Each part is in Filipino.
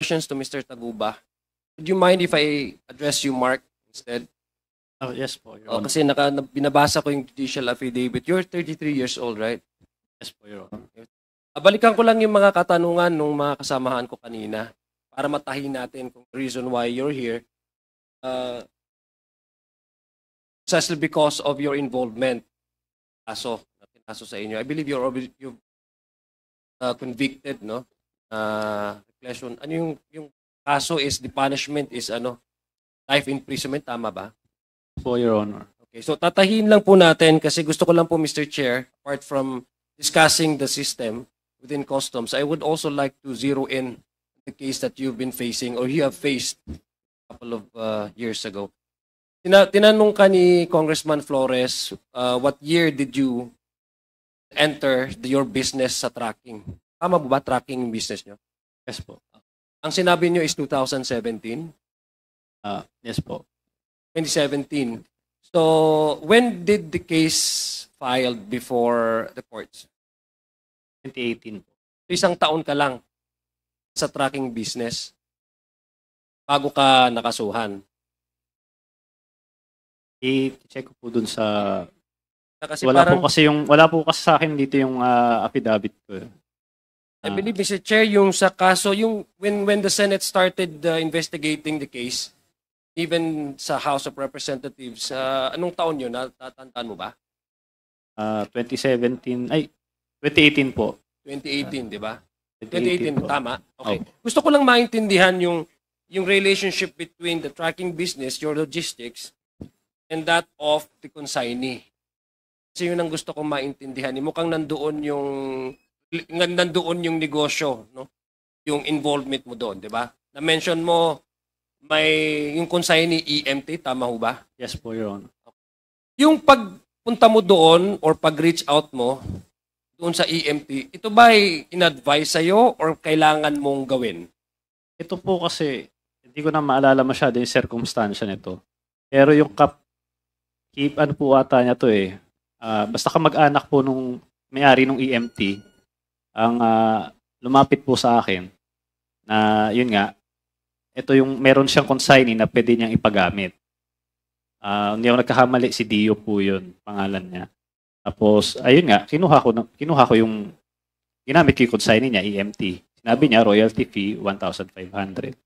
questions to Mr. Taguba. Would you mind if I address you, Mark, instead? Oh, yes po, Your Honor. Kasi binabasa ko yung judicial affidavit. You're 33 years old, right? Yes po, Your Honor. Balikan ko lang yung mga katanungan ng mga kasamahan ko kanina para matahin natin kung the reason why you're here. Precisely because of your involvement. Kaso sa inyo. I believe you're convicted, no? Reclusion. Ano yung kaso is, the punishment is life imprisonment, tama ba? Po, Your Honor. Okay, so tatahin lang po natin kasi gusto ko lang po, Mr. Chair, apart from discussing the system within customs, I would also like to zero in the case that you've been facing or you have faced a couple of years ago. Tinanong ka ni Congressman Flores, what year did you enter your business sa tracking? Tama ba tracking business nyo? Yes po. Ang sinabi nyo is 2017? Yes po. 2017. So, when did the case filed before the courts? 2018 po. So, isang taon ka lang sa tracking business bago ka nakasuhan. I-check ko po dun sa... Kasi wala po kasi sa akin dito yung affidavit ko. I believe, Mr. Chair, yung sa kaso, yung when the Senate started investigating the case, even sa House of Representatives, anong taon yun? Natatandaan mo ba? 2018 po. 2018, di ba? 2018, po. tama? Okay. Oh. Gusto ko lang maintindihan yung relationship between the tracking business, your logistics, and that of the consignee. Kasi yun ang gusto kong maintindihan. Mukhang nandoon yung negosyo, no? Yung involvement mo doon, di ba? Na-mention mo, yung consignee EMT, tama ho ba? Yes po, Your Honor. Yung pagpunta mo doon or pag-reach out mo doon sa EMT, ito ba ay in-advise sa'yo or kailangan mong gawin? Ito po kasi, hindi ko na maalala masyado yung circumstance nito. Pero yung ano po ata niya to basta kamag-anak po nung may-ari nung EMT, ang lumapit po sa akin na yun nga, ito yung meron siyang consignee na pwede niyang ipagamit. Hindi ako nagkakamali, si Dio po yun, pangalan niya. Tapos, ayun nga, kinuha ko yung ginamit ko yung consignee niya, EMT. Sinabi niya, royalty fee, 1,500.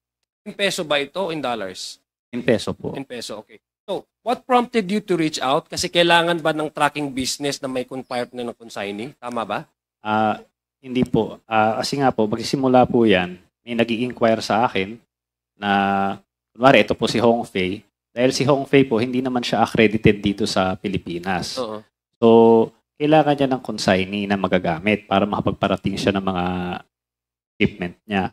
In peso ba ito? In dollars? In peso po. In peso, okay. So, what prompted you to reach out? Kasi kailangan ba ng tracking business na may partner ng consignee? Tama ba? Hindi po. Kasi nga po, magsisimula po yan, may nag-i-inquire sa akin na, kunwari, ito po si Hong Fei. Dahil si Hong Fei po, hindi naman siya accredited dito sa Pilipinas. Oo. So, kailangan niya ng consignee na magagamit para makapagparating siya ng mga shipment niya.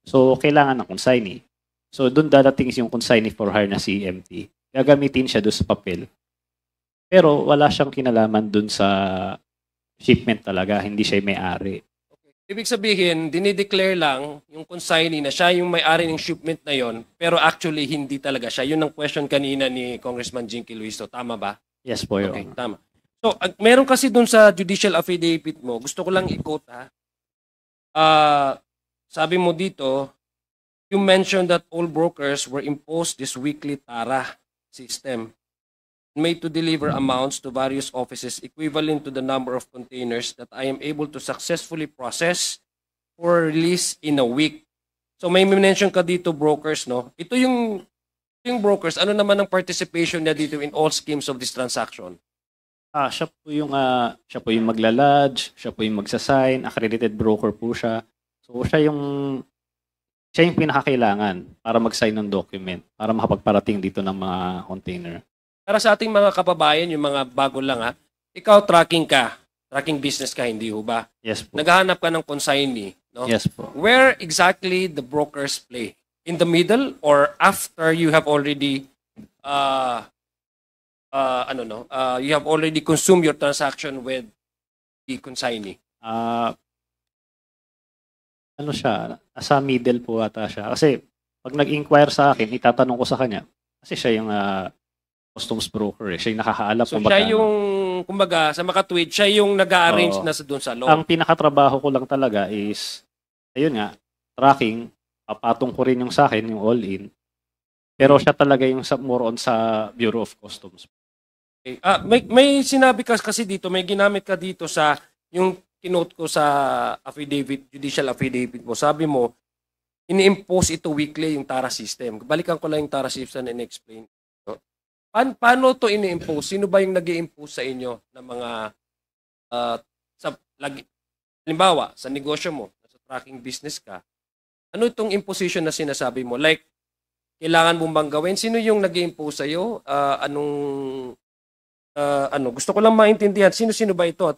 So, kailangan ng consignee. So, doon dadating yung consignee for hire na si EMT. Gagamitin siya doon sa papel. Pero, wala siyang kinalaman doon sa shipment talaga. Hindi siya may-ari. Ibig sabihin, dinideclare lang yung consignee na siya yung may-ari ng shipment na yon, pero actually hindi talaga siya. Yun ang question kanina ni Congressman Jinky Luiso. Tama ba? Yes po, Your Okay, Honor. tama. So, meron kasi dun sa judicial affidavit mo, gusto ko lang i-quote sabi mo dito, you mentioned that all brokers were imposed this weekly TARA system made to deliver amounts to various offices equivalent to the number of containers that I am able to successfully process for release in a week. So may mention ka dito brokers, no? Ito yung brokers, ano naman ang participation niya dito in all schemes of this transaction? Siya po yung magla-lodge, siya po yung magsasign, accredited broker po siya. So siya yung pinakakailangan para mag-sign ng document, para makapagparating dito ng mga container. Para sa ating mga kababayan, yung mga bago lang ikaw tracking business ka, hindi ho ba? Yes po. Naghahanap ka ng consignee, no? Yes po. Where exactly the brokers play? In the middle or after you have already you have already consumed your transaction with the consignee? Sa middle po ata siya. Kasi pag nag-inquire sa akin, itatanong ko sa kanya, kasi siya yung customs broker siya yung nakakaalam. So siya yung, kumbaga, sa makatweet, siya yung nag-a-arrange na doon sa law. Ang pinakatrabaho ko lang talaga is, ayun nga, tracking, papatong ko rin yung sa akin, yung all-in. Pero siya talaga yung more on sa Bureau of Customs. Okay. May sinabi ka kasi dito, may ginamit ka dito sa yung kinote ko sa affidavit, judicial affidavit mo. Sabi mo, ini-impose ito weekly yung TARA system. Balikan ko lang yung TARA system and explain. Paano to ini-impose? Sino ba yung nag-i-impose sa inyo ng mga halimbawa, sa negosyo mo, sa tracking business ka, ano itong imposition na sinasabi mo? Like, kailangan mong bang gawin? Sino yung nag-i-impose sa'yo? Gusto ko lang maintindihan, sino-sino ba ito?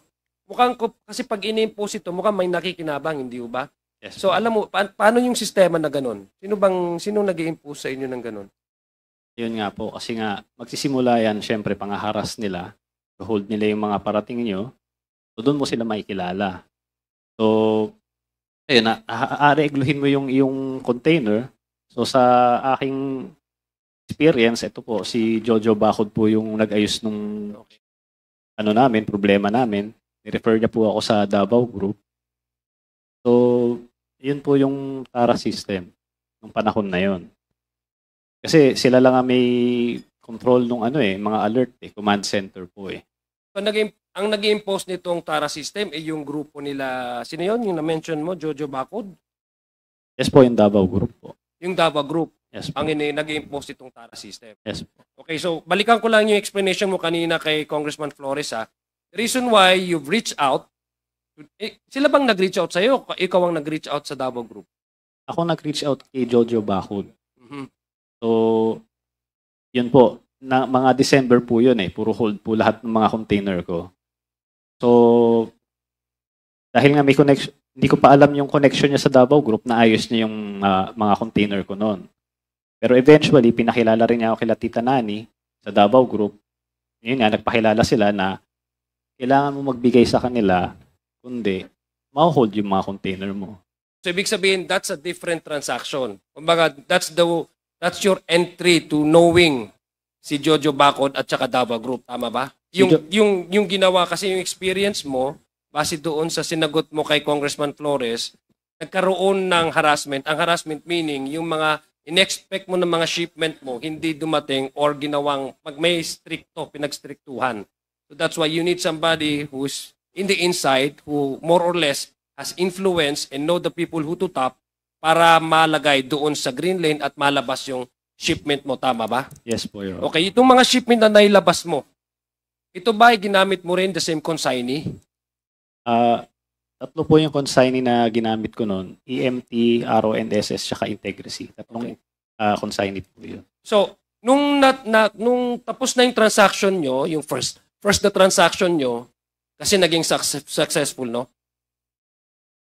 Mukhang kasi pag ini-impose ito, mukhang may nakikinabang, hindi ba? Yes. So alam mo, paano yung sistema na ganun? Sino nag-i-impose sa inyo ng ganun? Yun nga po, kasi nga, magsisimula yan, syempre, pangaharas nila, hold nila yung mga parating nyo, so doon mo sila makikilala. So, ayun, aaregluhin mo yung container. So sa aking experience, ito po, si Jojo Bacod po yung nag-ayos nung problema namin. Ni-refer niya po ako sa Davao Group. So, yun po yung TARA system nung panahon na yun. Kasi sila lang ang may control nung mga alert command center po eh. So, ang nag-impose nitong TARA system ay yung grupo nila, sino yun? Yung na-mention mo, Jojo Bacod? Yes po, yung Davao Group po. Yung Davao Group, yes po. ang nag-impose itong TARA system. Yes po. Okay, so balikan ko lang yung explanation mo kanina kay Congressman Flores ha. The reason why you've reached out, sila bang nag-reach out sa'yo? Ikaw ang nag-reach out sa Davao Group? Ako nag-reach out kay Jojo Bacod. Mm-hmm. So, yun po. Mga December po yun puro hold po lahat ng mga container ko. So, dahil nga may connection, hindi ko pa alam yung connection niya sa Davao Group, naayos niya yung mga container ko noon. Pero eventually, pinakilala rin niya ako kila Tita Nani sa Davao Group. Yun nga, nagpakilala sila na kailangan mo magbigay sa kanila, kundi ma-hold yung mga container mo. So, ibig sabihin, that's a different transaction. Kumbaga, that's your entry to knowing si Jojo Bacod at saka Davao Group. Tama ba? Yung ginawa kasi yung experience mo, base doon sa sinagot mo kay Congressman Flores, nagkaroon ng harassment. Ang harassment meaning, yung mga in-expect mo ng mga shipment mo, hindi dumating or ginawang, may pinagstriktuhan. So that's why you need somebody who's in the inside, who more or less has influence and know the people who to tap para malagay doon sa green lane at malabas yung shipment mo. Tama ba? Yes po, Your Honor. Okay, itong mga shipment na nailabas mo, ito ba ay ginamit mo rin the same consignee? Tatlo po yung consignee na ginamit ko noon. EMT, RONSS, saka Integrity. Tatlong consignee po yun. So, nung tapos na yung transaction nyo, yung first na transaction nyo, kasi naging successful, no?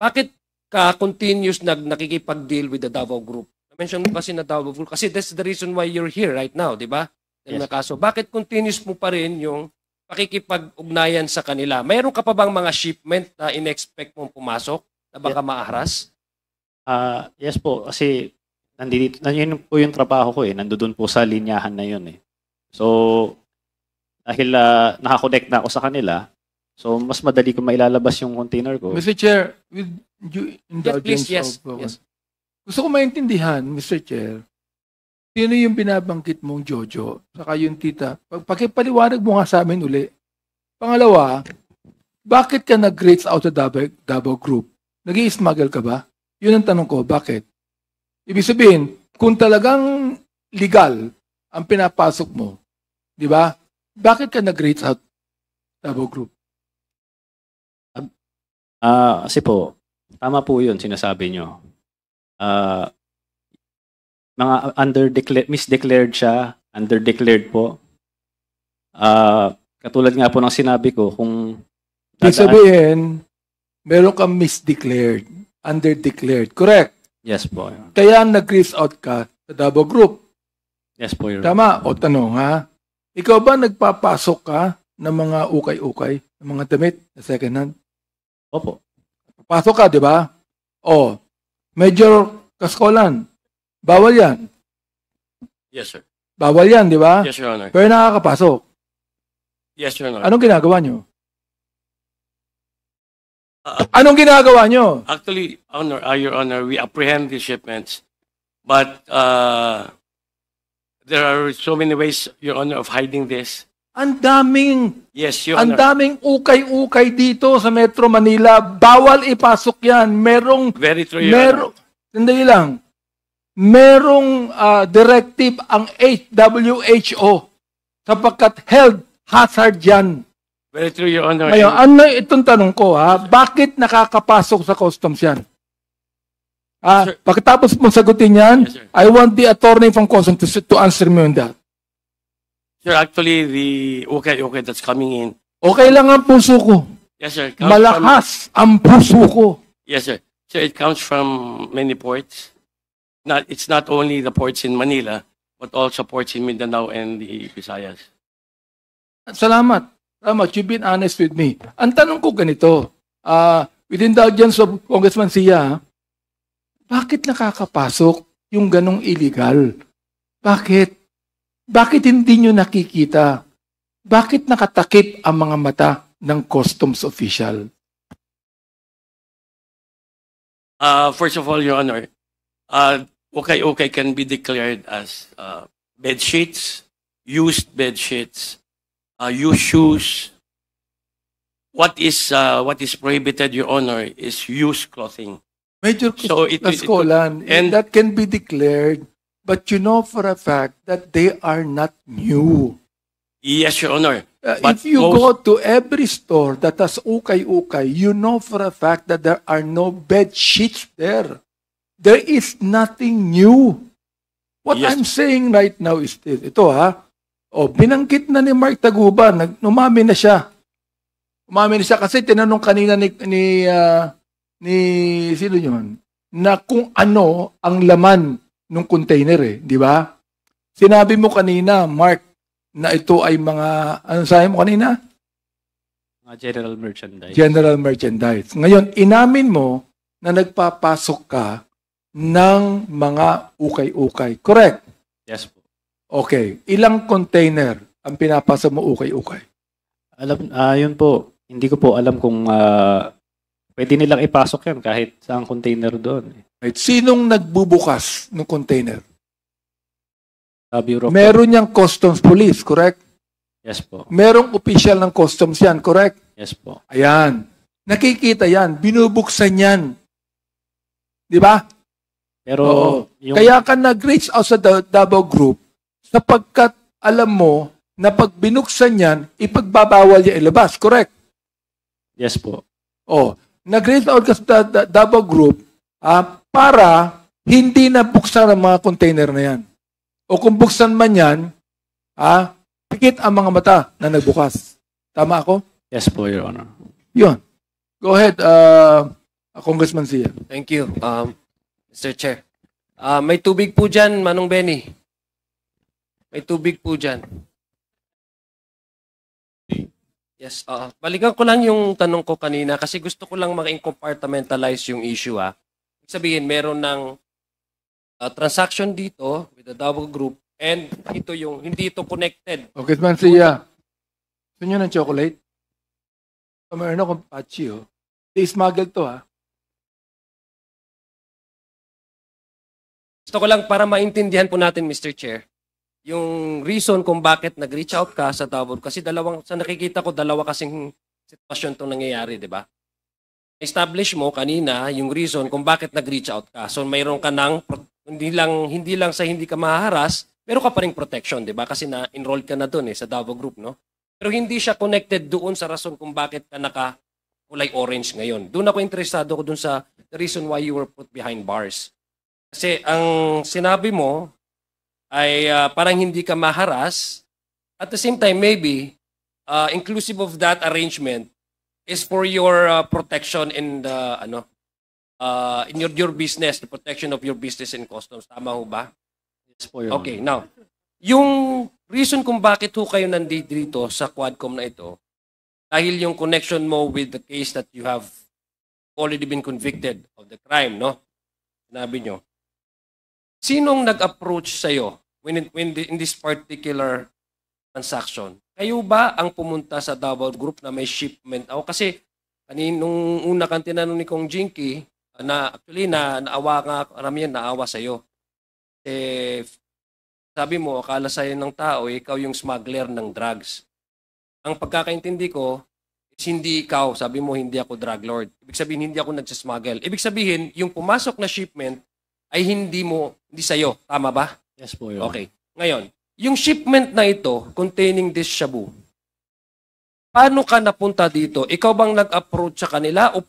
Bakit ka continuous nakikipag-deal with the Davao Group? Na-mention mo kasi na Davao Group, kasi that's the reason why you're here right now, di ba? Yes. Kaso, bakit continuous mo pa rin yung pakikipag-ugnayan sa kanila? Mayroon ka pa bang mga shipment na in-expect mong pumasok na baka maahras? Yes po, kasi yun po yung trabaho ko nandoon po sa linyahan na yun So, dahil nakakonect na ako sa kanila, so mas madali ko mailalabas yung container ko. Mr. Chair, with due indulgence yes. Gusto ko maintindihan, Mr. Chair, sino yung binabanggit mong Jojo, saka yung tita. Pakipaliwanag mo nga sa amin uli. Pangalawa, bakit ka nag-reach out sa Davao Group? Nag-i-smuggle ka ba? Yun ang tanong ko, bakit? Ibig sabihin, kung talagang legal ang pinapasok mo, di ba? Bakit ka nag-reach out Davao Group? Kasi po, tama po yun, sinasabi nyo. Mga misdeclared siya, underdeclared po. Katulad nga po ng sinabi ko, kung Ibig sabihin, meron kang misdeclared, underdeclared, correct? Yes po. Kaya nag-reach out ka sa Davao Group. Yes po. Tama? O tanong ha? Ikaw ba nagpapasok ka ng mga ukay-ukay, ng mga damit na second hand? Opo. Pasok ka, di ba? O, Major Kaskolan, bawal yan. Yes, sir. Bawal yan, di ba? Yes, Your Honor. Pero nakakapasok. Yes, Your Honor. Anong ginagawa nyo? Anong ginagawa nyo? Actually, Your Honor, we apprehend these shipments But there are so many ways, Your Honor, of hiding this. Ang daming, Yes, Your ang Honor. daming ukay-ukay dito sa Metro Manila. Bawal ipasok yan. Very true, Your Honor. Sandali lang. Merong directive ang WHO sapagkat health hazard yan. Very true, Your Honor. Ngayon, itong tanong ko, bakit nakakapasok sa customs yan? Sir. Pagkatapos mong sagutin yan, Yes, sir. I want the attorney from customs to answer me on that. Sir, actually, the okay that's coming in. Okay lang ang puso ko. Yes, sir. Comes Malakas ang puso ko. Yes, sir. Sir, it comes from many ports. It's not only the ports in Manila, but also ports in Mindanao and the Visayas. Salamat. Salamat. You've been honest with me. Ang tanong ko ganito, with indulgence of Congressman Sia, bakit nakakapasok yung ganong illegal? Bakit? Bakit hindi nyo nakikita? Bakit nakatakip ang mga mata ng customs official? First of all, Your Honor, okay can be declared as bed sheets, used bed sheets, used shoes. What is prohibited, Your Honor, is used clothing. Major So Kaskolan, and and- that can be declared, but you know for a fact that they are not new. Yes, Your Honor. But If you most- go to every store that has ukay-ukay, you know for a fact that there are no bed sheets there. There is nothing new. What Yes. I'm saying right now is this. Ito binanggit na ni Mark Taguban, umami na siya. Umami na siya kasi tinanong kanina ni sino yun, na kung ano ang laman ng container di ba? Sinabi mo kanina, Mark, na ito ay mga, ano sabi mo kanina? Mga general merchandise. General merchandise. Ngayon, inamin mo na nagpapasok ka ng mga ukay-ukay. Correct? Yes po. Okay. Ilang container ang pinapasa mo ukay-ukay? Yun po. Hindi ko po alam kung pwede nilang ipasok yan kahit saang container doon. Right. Sinong nagbubukas ng container? Bureau of- Meron niyang customs police, correct? Yes po. Merong official ng customs yan, correct? Yes po. Ayan. Nakikita yan. Binubuksan yan. Di ba? Pero Oo. yung Kaya ka nag-reach out sa Davao Group sapagkat alam mo na pag binuksan yan, ipagbabawal niya ilabas. Correct? yes po. Nag-reach out ka sa Davao Group para hindi na buksan ang mga container na yan. O kung buksan man yan, pikit ang mga mata na nagbukas. Tama ako? Yes po, Your Honor. Yun. Go ahead, Congressman Sia. Thank you, Mr. Chair. May tubig po dyan, Manong Benny. May tubig po dyan. Yes, balikan ko lang yung tanong ko kanina kasi gusto ko lang maka-compartmentalize yung issue. Ibig sabihin, meron ng transaction dito with the Davao Group and ito yung, hindi ito connected. Congressman Sia. Gusto nyo ng chocolate? Meron akong patchy, Smuggle to, Gusto ko lang para maintindihan po natin, Mr. Chair, yung reason kung bakit nag-reach out ka sa Davao. Kasi sa nakikita ko, dalawa kasing sitwasyon itong nangyayari, di ba? Establish mo kanina yung reason kung bakit nag-reach out ka. So mayroon ka ng, hindi lang sa hindi ka mahaharas, meron ka pa ring protection, di ba? Kasi na-enroll ka na doon sa Davao Group, no? Pero hindi siya connected doon sa rason kung bakit ka kulay orange ngayon. Doon ako interesado ko doon sa the reason why you were put behind bars. Kasi ang sinabi mo ay parang hindi ka maharas. At the same time, maybe, inclusive of that arrangement is for your protection in the, in your business, the protection of your business and customs. Tama ho ba? Yes po, Your Okay, Honor. now, yung reason kung bakit ho kayo nandito dito sa Quadcom na ito, dahil yung connection mo with the case that you have already been convicted of the crime, no? Sinabi nyo. Sinong nag-approach sa'yo in this particular transaction? Kayo ba ang pumunta sa Davao Group na may shipment? Kasi nung una kang tinanong ni Kong Jinky, na actually naawa nga, karamihan naawa sa'yo. Eh, sabi mo, akala sa'yo ng tao, ikaw yung smuggler ng drugs. Ang pagkakaintindi ko, is hindi ikaw. Sabi mo, hindi ako drug lord. Ibig sabihin, hindi ako nagsasmuggle. Ibig sabihin, yung pumasok na shipment ay hindi sa'yo. Tama ba? Yes po, Your Honor. Okay. Ngayon, yung shipment na ito containing this shabu, paano ka napunta dito? Ikaw bang nag-approach sa kanila o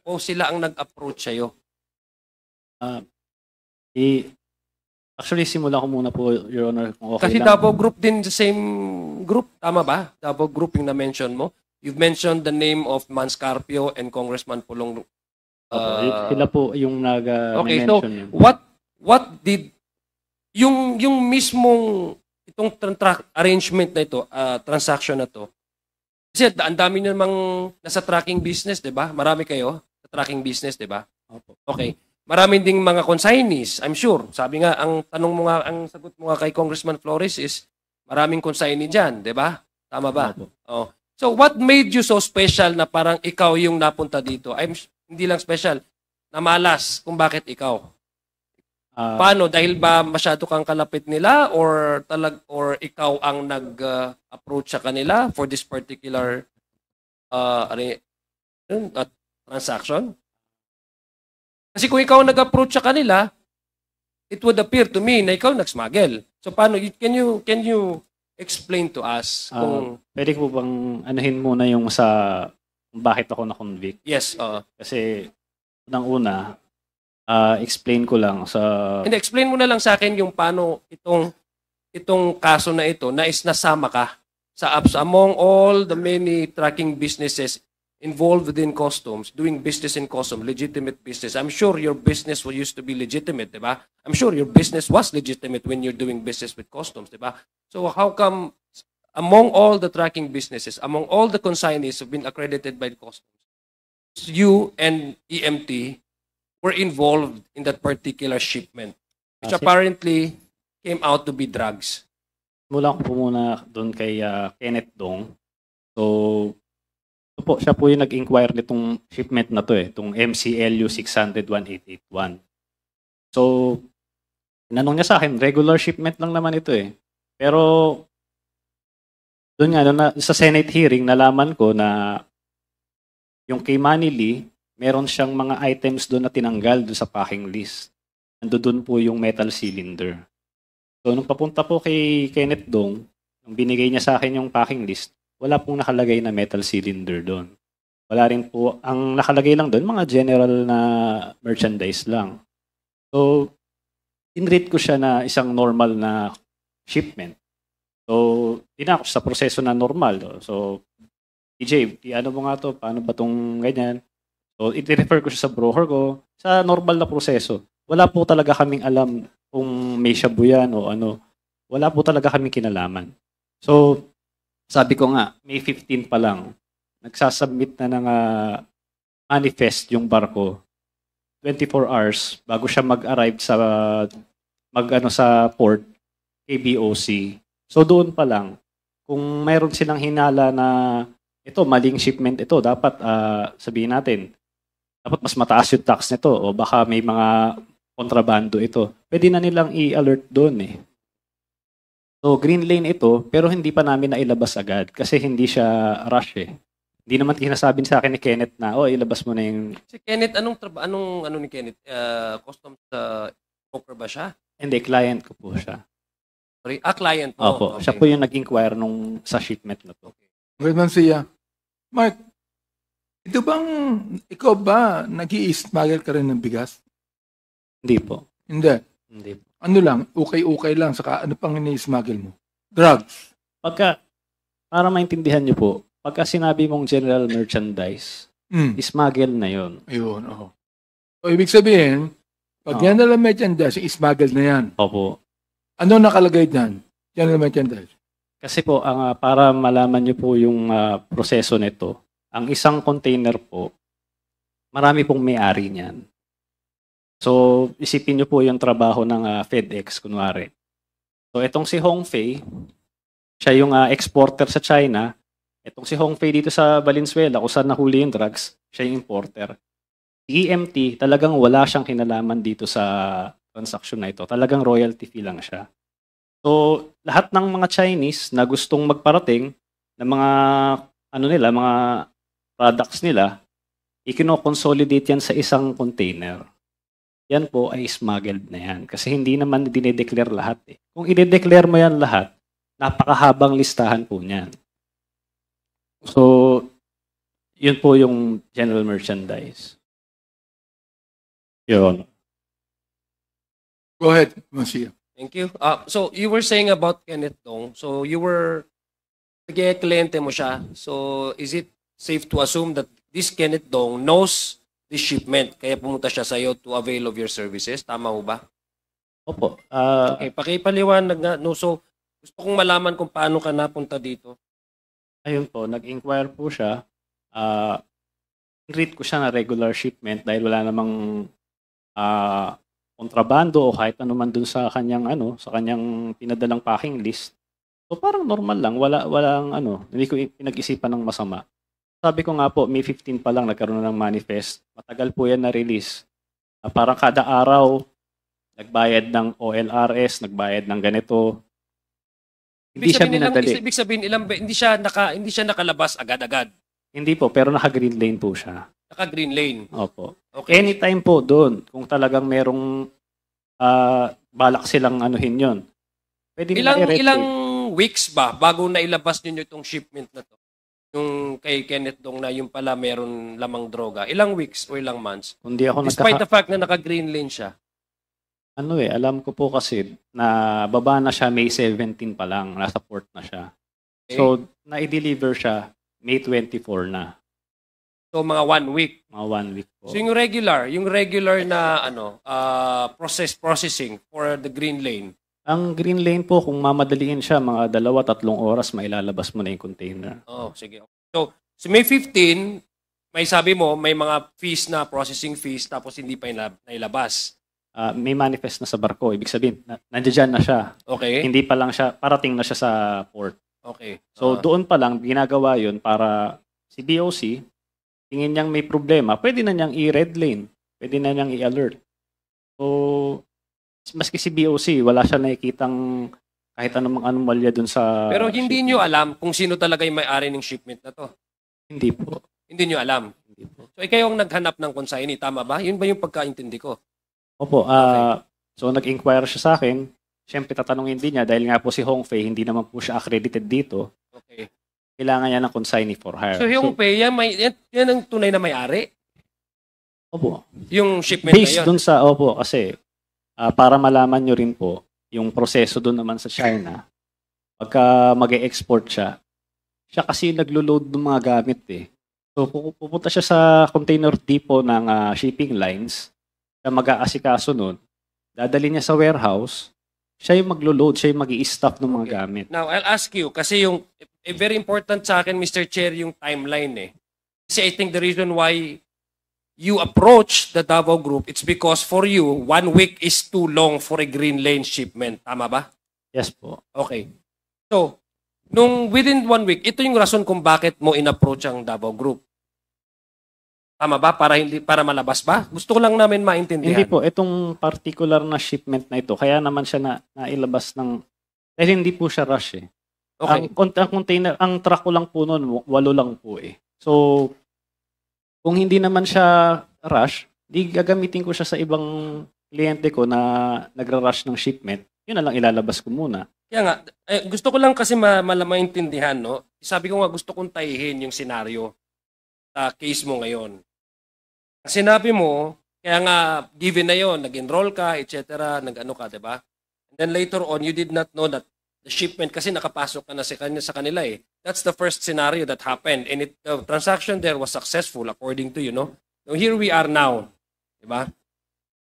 o sila ang nag-approach sa'yo? Actually, simulan ko muna po, Your Honor, kung okay Kasi lang. Davao Group din, the same group. Tama ba? Davao Group yung na-mention mo. You've mentioned the name of Manscarpio and Congressman Pulong. Opo, sila po yung Okay, so nag-mention yun. what did yung mismong itong arrangement na ito, transaction na to, kasi ang dami namang nasa tracking business, 'di ba? Marami kayo sa tracking business, 'di ba? Opo. Okay. Marami ding mga consignees, I'm sure. Sabi nga, ang sagot mo nga kay Congressman Flores is maraming consignee diyan, 'di ba? Tama ba? Opo. Oh. So what made you so special na parang ikaw yung napunta dito? Hindi lang special, na malas kung bakit ikaw. Paano? Dahil ba masyado kang kalapit nila or ikaw ang nag-approach sa kanila for this particular transaction? Kasi kung ikaw nag-approach sa kanila, it would appear to me na ikaw nag-smuggle. So paano? Can you explain to us kung... Pwede ko bang anuhin muna yung kung bakit ako na-convict? Yes. Kasi unang-una, explain ko lang sa... Hindi, explain mo na lang sa akin yung paano itong kaso na ito na nasama ka sa among all the many tracking businesses involved within customs, doing business in customs, legitimate business. I'm sure your business used to be legitimate, di ba? I'm sure your business was legitimate when you're doing business with customs, di ba? So how come among all the tracking businesses, among all the consignees who've been accredited by the customs, you and EMT were involved in that particular shipment, which apparently came out to be drugs? Mula ko po muna doon kay Kenneth Dong. So, siya po yung nag-inquire nitong shipment na to itong MCLU 600-1881. So, tinanong niya sa akin, regular shipment lang naman ito Pero, doon nga, sa Senate hearing, nalaman ko na yung kay Manny Lee, meron siyang mga items doon na tinanggal doon sa packing list. Doon po yung metal cylinder. So, nung papunta po kay Kenneth Dong, nung binigay niya sa akin yung packing list, wala pong nakalagay na metal cylinder doon. Wala rin po, ang nakalagay lang doon, mga general na merchandise lang. So, in-rate ko siya na isang normal na shipment. So, tinako sa proseso na normal. So, EJ, ano mo nga to? Paano ba itong ganyan? So, i-refer ko siya sa broker ko sa normal na proseso. Wala po talaga kaming alam kung may shabu yan o ano. Wala po talaga kaming kinalaman. So, sabi ko nga, May 15 pa lang, nagsasubmit na ng manifest yung barko. 24 hours bago siya mag-arrive sa port, KBOC. So, doon pa lang, kung mayroon silang hinala na ito, maling shipment ito, dapat sabihin natin, dapat mas mataas yung tax nito o baka may mga kontrabando ito. Pwede na nilang i-alert doon So, green lane ito, pero hindi pa namin nailabas agad kasi hindi siya rush Hindi naman kinasabing sa akin ni Kenneth na, ilabas mo na yung... Si Kenneth, anong ni Kenneth? Customs broker ba siya? Hindi, client ko po siya. Sorry? Client mo. Opo, Okay. siya po yung nag-inquire sa shipment na to. Congressman Sia. Mark, ikaw ba nag-i-smuggle ka rin ng bigas? Hindi po. Hindi. Hindi po. Ano lang, ukay-ukay lang, saka ano pang ini-smuggle mo? Drugs. Para maintindihan niyo po, pagka sinabi mong general merchandise, smuggle na yon. Ayun, oo. So, ibig sabihin, pag general merchandise, smuggle na yan. Opo. Ano nakalagay dyan? General merchandise. Kasi po, para malaman niyo po yung proseso nito, ang isang container po, marami pong may-ari niyan. So, isipin niyo po yung trabaho ng FedEx, kunwari. So, itong si Hongfei, siya yung exporter sa China. Itong si Hongfei dito sa Valenzuela, kung saan nahuli yung drugs, siya yung importer. Si EMT, talagang wala siyang kinalaman dito sa transaction na ito. Talagang royalty fee lang siya. So, lahat ng mga Chinese na gustong magparating ng mga mga products nila, ikino-consolidate yan sa isang container. Yan po ay smuggled na yan. Kasi hindi naman dinedeclare lahat eh. Kung i-declare mo yan lahat, napakahabang listahan po niyan. So, yun po yung general merchandise. Yun. Go ahead, Monsieur. Thank you. So you were saying about Kenneth Dong. So you were kliyente mo siya. So is it safe to assume that this Kenneth Dong knows this shipment kaya pumunta siya sa iyo to avail of your services? Tama ho ba? Opo. Okay, pakipaliwanag nga. No, so gusto kong malaman kung paano ka napunta dito. Ayun po, nag-inquire po siya. Treat ko siya na regular shipment dahil wala namang kontrabando o kahit ano man dun sa kanyang pinadalang packing list. So parang normal lang, walang hindi ko pinag-isipan ng masama. Sabi ko nga po, May 15 pa lang nagkaroon na ng manifest. Matagal po yan na-release. Parang kada araw nagbayad ng OLRS, nagbayad ng ganito. Hindi siya minadali. Ibig sabihin hindi siya nakalabas agad-agad. Hindi po, pero naka-green lane po siya. Naka-green lane. Opo. Okay. Anytime po doon, kung talagang merong balak silang anuhin yon. Pwede Ilang weeks ba bago nailabas niyo itong shipment na to? Yung kay Kenneth Dong na yung pala meron lamang droga. Ilang weeks o ilang months? Kundi ako Despite the fact na naka-green lane siya. Alam ko po kasi na baba na siya May 17 pa lang, nasa port na siya. Okay. So, na-deliver siya May 24 na. So mga 1 week. Mga 1 week po. So yung regular na processing for the green lane. Ang green lane po, kung mamadaliin siya, mga 2-3 oras, mailalabas mo na yung container. Oh, sige. So May 15, may sabi mo, may mga fees na, processing fees, tapos hindi pa nailabas. May manifest na sa barko. Ibig sabihin, nandiyan na siya. Okay. Hindi pa lang siya, parating na siya sa port. Okay. So doon pa lang, ginagawa yun para si BOC, tingin niyang may problema, pwede na niyang i-red lane. Pwede na niyang i-alert. So, maski si BOC, wala siya nakikitang kahit anumang anomalya dun sa... Pero hindi shipment. niyo alam kung sino talaga yung may-ari ng shipment na to. Hindi po. Hindi niyo alam. Hindi po. So, ikaw ang naghanap ng consignee, tama ba? Yun ba yung pagkaintindi ko? Opo. So, nag-inquire siya sa akin. Siyempre, tatanungin din niya dahil nga po si Hong Fei, hindi naman po siya accredited dito. Okay. Kailangan niya ng consignee for hire. So, yung pay, yan ang tunay na may-ari? Opo. Yung shipment Based na yun? dun sa, opo, kasi para malaman nyo rin po, yung proseso dun naman sa China, pagka mag-e-export siya kasi naglo-load ng mga gamit eh. So, pupunta siya sa container depot ng shipping lines, siya mag-aasikaso nun, dadali niya sa warehouse, siya yung maglo-load, siya yung mag-i-stuff ng mga Okay. gamit. Now, I'll ask you, kasi very important sa akin, Mr. Chair, yung timeline eh. Kasi I think the reason why you approach the Davao Group, it's because for you, 1 week is too long for a green lane shipment. Tama ba? Yes po. Okay. So, within 1 week, ito yung rason kung bakit mo in-approach ang Davao Group. Tama ba? Para malabas ba? Gusto ko lang namin maintindihan. Hindi po, itong particular na shipment na ito, kaya naman siya nailabas ng, dahil hindi po siya rush eh. Okay. Ang container, ang truck ko lang po noon, 8 lang po eh. So, kung hindi naman siya rush, di gagamitin ko siya sa ibang kliyente ko na nagra-rush ng shipment. Yun na lang ilalabas ko muna. Kaya nga, gusto ko lang kasi maintindihan, no? Sabi ko nga, gusto kong tayihin yung senaryo sa case mo ngayon. Sinabi mo, kaya nga, given na yon, nag-enroll ka, etc., nag-ano ka, diba? And then later on, you did not know that the shipment, kasi nakapasok ka na sa kanila eh. That's the first scenario that happened. And the transaction there was successful according to you, no? So here we are now. Diba?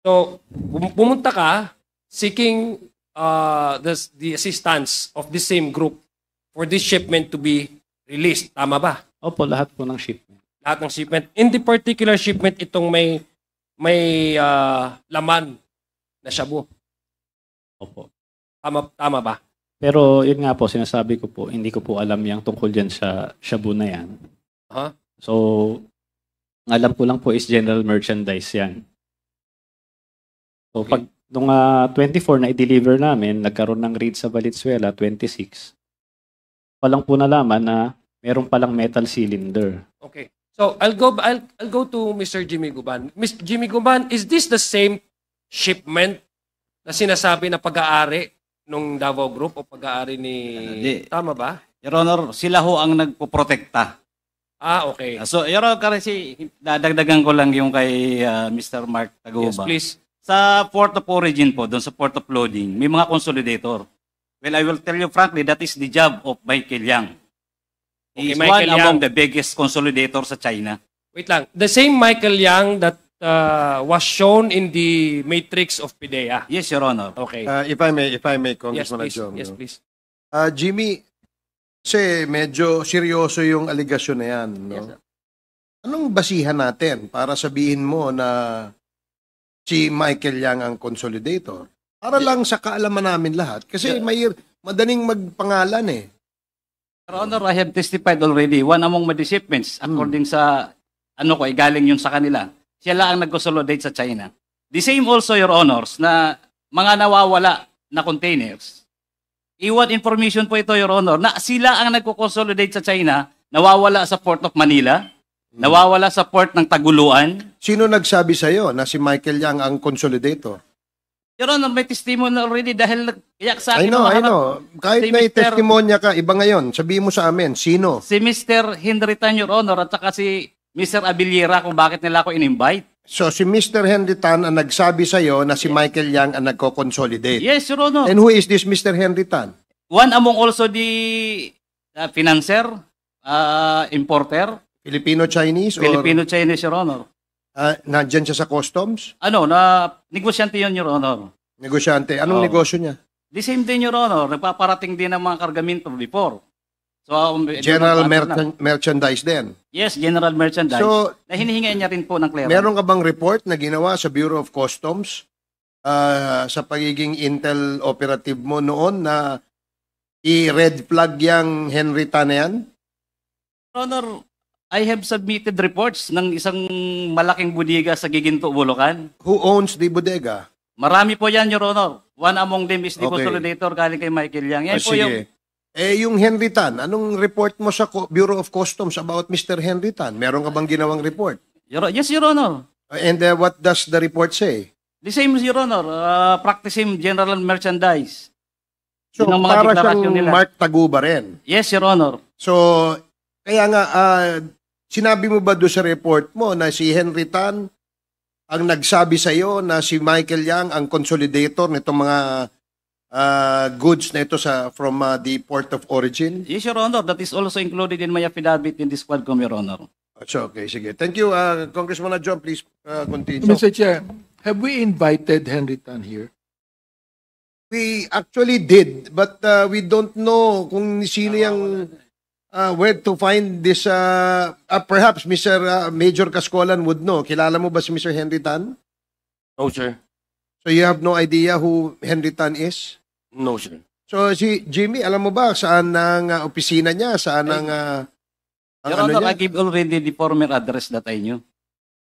So, pumunta ka seeking the assistance of the same group for this shipment to be released. Tama ba? Opo, lahat po ng shipment. Lahat ng shipment. In the particular shipment, itong may laman na shabu. Opo. Tama ba? Pero yun nga po, sinasabi ko po, hindi ko po alam yung tungkol dyan sa shabu na yan. Huh? So, ang alam ko lang po is general merchandise yan. So, Okay. Nung 24 na i-deliver namin, nagkaroon ng raid sa Valenzuela, 26. Walang po nalaman na meron palang metal cylinder. Okay. So I'll go to Mr. Jimmy Guban. Mr. Jimmy Guban, is this the same shipment na sinasabi na pag-aari nung Davao Group o pag-aari ni Hindi. tama ba? Your Honor, sila ho ang nagpoprotekta. Okay. So, Your Honor, kasi dadagdagan ko lang yung kay Mr. Mark Yes, Taguba. please. Sa port of origin po, doon sa port of loading, may mga consolidator. Well, I will tell you frankly, that is the job of Michael Yang. Okay, He is Michael one among Yang. the biggest consolidator sa China. Wait lang. The same Michael Yang that was shown in the matrix of PIDEA. Yes, Your Honor. Okay. If I may, Yes, Congressman please. Adjong. Yes, please. Jimmy, kasi medyo seryoso yung aligasyon na yan. No? Yes, sir. Anong basihan natin para sabihin mo na si Michael Yang ang consolidator? Para lang sa kaalaman namin lahat. Kasi madaling magpangalan eh. Your Honor, I have testified already. One among my shipments, according sa galing yun sa kanila. Sila ang nag-consolidate sa China. The same also, Your Honors, na mga nawawala na containers. Iwan information po ito, Your Honor, na sila ang nagko-consolidate sa China, nawawala sa Port of Manila, nawawala sa Port ng Taguluan. Sino nagsabi sa'yo na si Michael Yang ang consolidator? Your Honor, may testimony already dahil nag-iyak sa I akin. know. Kahit Si na Mr. testimonya ka, iba ngayon. Sabihin mo sa amin, sino? Si Mr. Henry Tan, Your Honor, at saka si Mr. Abiliera kung bakit nila ako in-invite. So si Mr. Henry Tan ang nagsabi sa'yo na si Michael Yang ang nagko-consolidate. Yes, Your Honor. And who is this Mr. Henry Tan? One among also the financer, importer, Filipino-Chinese? Filipino-Chinese, Your Honor. Nandyan siya sa customs? Negosyante yun, Your Honor. Negosyante. Anong Oh. negosyo niya? The same din, Your Honor. Nagpaparating din ng mga kargamento before. So, General merchandise din. Yes, general merchandise. So, na hinihingi niya rin po ng clearance. meron ka bang report na ginawa sa Bureau of Customs sa pagiging intel operative mo noon na i-red flag yang Henry Tan na yan? Your Honor, I have submitted reports ng isang malaking bodega sa Giginto, Bulacan. Who owns the bodega? Marami po yan, Your Honor. One among them is the Okay. consolidator galing kay Michael Yang. Yan po Sige. yung Yung Henry Tan, anong report mo sa Bureau of Customs about Mr. Henry Tan? Meron ka bang ginawang report? Yes, Your Honor. And what does the report say? The same, Your Honor. Practicing general merchandise. So, Yun ang mga para deklarasyon siyang nila. Mark Taguba rin. Yes, Your Honor. So, kaya nga, sinabi mo ba doon sa report mo na si Henry Tan ang nagsabi sa iyo na si Michael Yang ang consolidator nitong mga goods na ito from the port of origin? Yes, Your Honor. That is also included in my affidavit in this Quadcom, Your Honor. So, okay, sige. Thank you, Congressman Adjong. Please continue. Mr. Chair, have we invited Henry Tan here? We actually did, but we don't know kung sino yung where to find this. Perhaps Mr. Major Cascolan would know. Kilala mo ba si Mr. Henry Tan? No, sir. So you have no idea who Henry Tan is? No, sir. So si Jimmy, alam mo ba saan ang opisina niya? Saan ang Your ano Honor, niya? I give already the former address that I knew.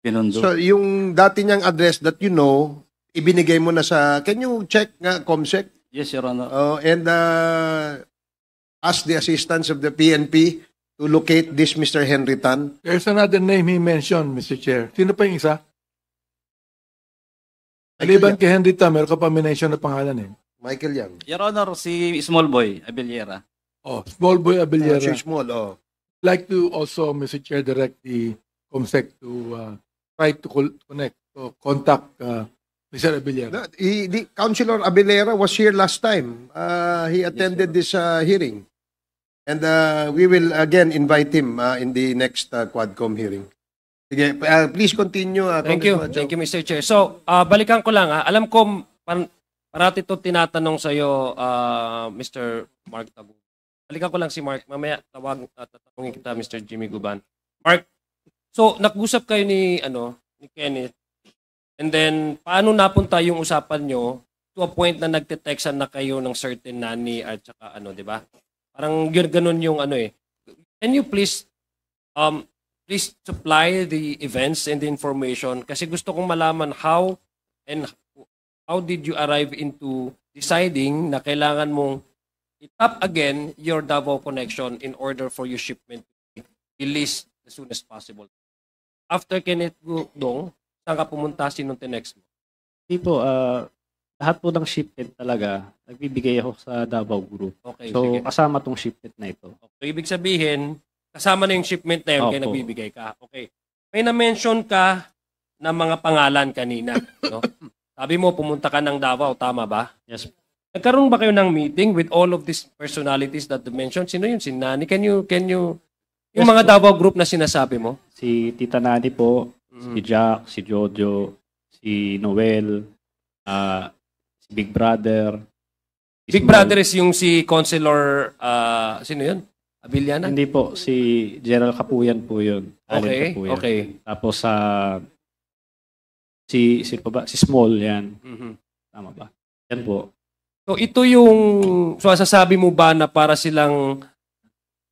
Pinundo. So yung dati niyang address that you know, ibinigay mo na sa, can you check nga, COMSEC? Yes, Your Honor. And ask the assistance of the PNP to locate this Mr. Henry Tan. There's another name he mentioned, Mr. Chair. Sino pa yung isa? Maliban kay Henry Tan, meron ka pa mention na pangalan eh. Michael Yang. Your Honor, si Small Boy Abiliera. Oh, Small Boy Abiliera. Si Small, oh. Like to also, Mr. Chair, direct the COMSEC to try to contact Mr. Abiliera. The Councilor Abilera was here last time. He attended this hearing. And we will again invite him in the next Quadcom hearing. Sige, please continue. Thank you. Congressman Thank you, Mr. Chair. So, balikan ko lang. Alam ko, parati ito tinatanong sa'yo, Mr. Mark Tagu. Balikan ko lang si Mark. Mamaya, tatanungin kita, Mr. Jimmy Guban. Mark, so, nag-usap kayo ni Kenneth. And then, paano napunta yung usapan nyo to a point na nagte-textan na kayo ng certain nanny at saka di ba? Parang ganun yung Can you please supply the events and the information kasi gusto kong malaman how how did you arrive into deciding na kailangan mong i-tap again your Davao connection in order for your shipment to be released as soon as possible? After Kenneth Gudong, saan ka pumunta? Sinong tinext mo? Hindi po, lahat po ng shipment talaga, nagbibigay ako sa Davao Group. Okay, So, sige. kasama tong shipment na ito. So, ibig sabihin, kasama na yung shipment na yun, kaya Opo. nagbibigay ka. Okay. May na-mention ka na mga pangalan kanina. No? Sabi mo, pumunta ka ng Davao, tama ba? Yes. Nagkaroon ba kayo ng meeting with all of these personalities that you mentioned? Sino yun? Si Nani? Can you yung Yes, mga po. Davao group na sinasabi mo? Si Tita Nani po, Mm. si Jack, si Jojo, si Noel, si Big Brother. si Big Small. Brother is yung si Councilor, sino yun? Abiliana? Hindi po, si Gerald Capuyan po yun. Allen Okay, Capuyan. okay. Tapos si Small yan. Mhm. Tama ba? Yan po. So ito yung, so sasabi mo ba na para silang